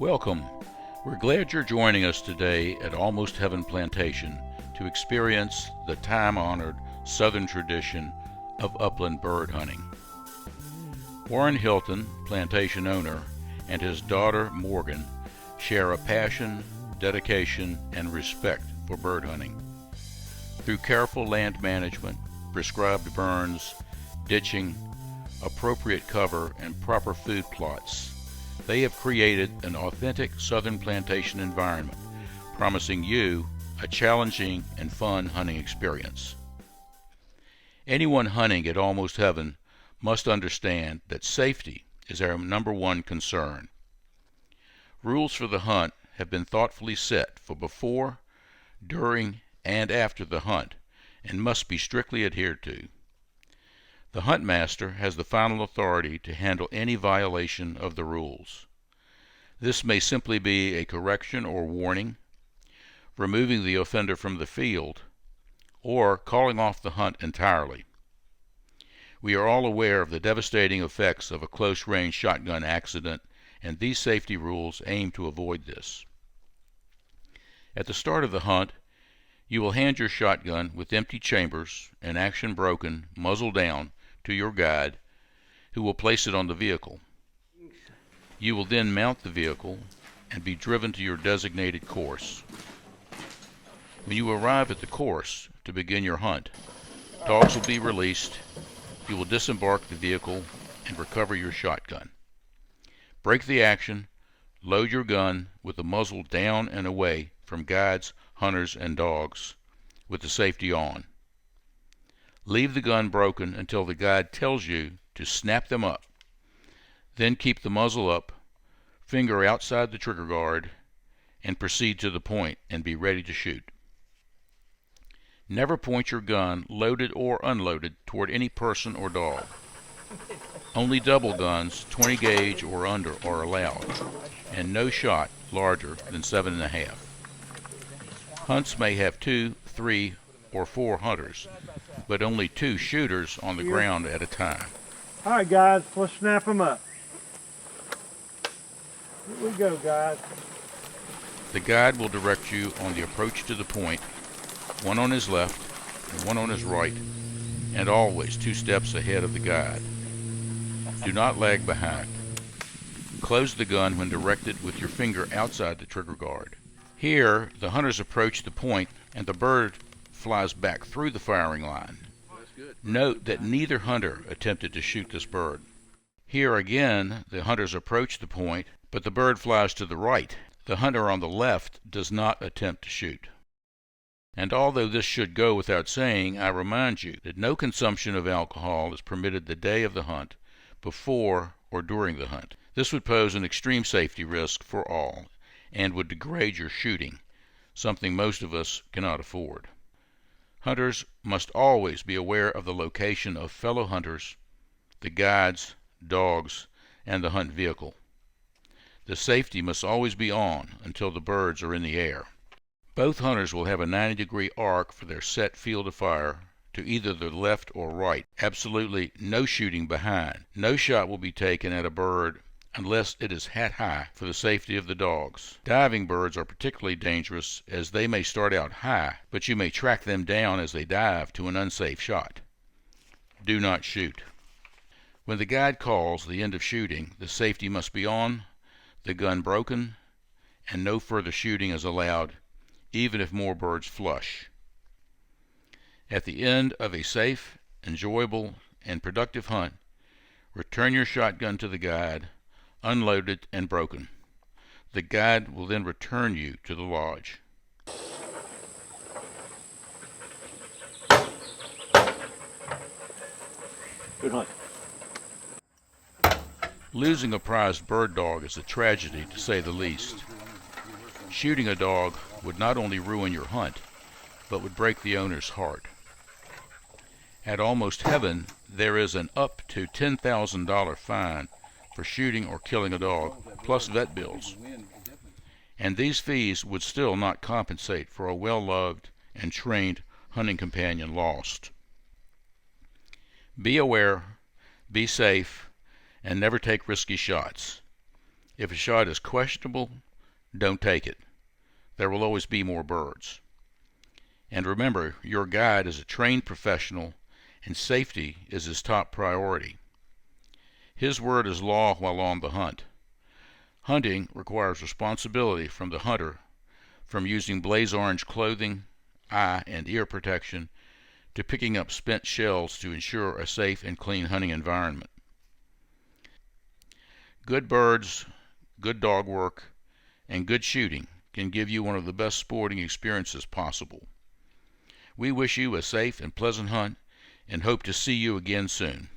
Welcome. We're glad you're joining us today at Almost Heaven Plantation to experience the time-honored Southern tradition of upland bird hunting. Warren Hilton, plantation owner, and his daughter Morgan share a passion, dedication, and respect for bird hunting. Through careful land management, prescribed burns, ditching, appropriate cover, and proper food plots, they have created an authentic southern plantation environment, promising you a challenging and fun hunting experience. Anyone hunting at Almost Heaven must understand that safety is our #1 concern. Rules for the hunt have been thoughtfully set for before, during, and after the hunt, and must be strictly adhered to. The hunt master has the final authority to handle any violation of the rules. This may simply be a correction or warning, removing the offender from the field, or calling off the hunt entirely. We are all aware of the devastating effects of a close-range shotgun accident, and these safety rules aim to avoid this. At the start of the hunt, you will hand your shotgun with empty chambers and action broken, muzzle down, to your guide, who will place it on the vehicle. You will then mount the vehicle and be driven to your designated course. When you arrive at the course to begin your hunt, dogs will be released. You will disembark the vehicle and recover your shotgun. Break the action, load your gun with the muzzle down and away from guides, hunters, and dogs, with the safety on. Leave the gun broken until the guide tells you to snap them up. Then keep the muzzle up, finger outside the trigger guard, and proceed to the point and be ready to shoot. Never point your gun, loaded or unloaded, toward any person or dog. Only double guns, 20 gauge or under, are allowed, and no shot larger than 7.5. Hunts may have 2, 3, or 4 hunters, but only 2 shooters on the ground at a time. All right, guys, let's snap them up. Here we go, guys. The guide will direct you on the approach to the point, one on his left and one on his right, and always 2 steps ahead of the guide. Do not lag behind. Close the gun when directed with your finger outside the trigger guard. Here, the hunters approach the point and the bird flies back through the firing line. Note that neither hunter attempted to shoot this bird. Here again, the hunters approach the point, but the bird flies to the right. The hunter on the left does not attempt to shoot. And although this should go without saying, I remind you that no consumption of alcohol is permitted the day of the hunt, before or during the hunt. This would pose an extreme safety risk for all, and would degrade your shooting, something most of us cannot afford. Hunters must always be aware of the location of fellow hunters, the guides, dogs, and the hunt vehicle. The safety must always be on until the birds are in the air. Both hunters will have a 90-degree arc for their set field of fire to either the left or right. Absolutely no shooting behind. No shot will be taken at a bird unless it is hat high for the safety of the dogs. Diving birds are particularly dangerous as they may start out high, but you may track them down as they dive to an unsafe shot. Do not shoot. When the guide calls the end of shooting, the safety must be on, the gun broken, and no further shooting is allowed, even if more birds flush. At the end of a safe, enjoyable, and productive hunt, return your shotgun to the guide, unloaded and broken. The guide will then return you to the lodge. Good hunt. Losing a prized bird dog is a tragedy, to say the least. Shooting a dog would not only ruin your hunt, but would break the owner's heart. At Almost Heaven, there is an up to $10,000 fine for shooting or killing a dog, plus vet bills. And these fees would still not compensate for a well-loved and trained hunting companion lost. Be aware, be safe, and never take risky shots. If a shot is questionable, don't take it. There will always be more birds. And remember, your guide is a trained professional and safety is his top priority. His word is law while on the hunt. Hunting requires responsibility from the hunter, from using blaze orange clothing, eye and ear protection, to picking up spent shells to ensure a safe and clean hunting environment. Good birds, good dog work, and good shooting can give you one of the best sporting experiences possible. We wish you a safe and pleasant hunt and hope to see you again soon.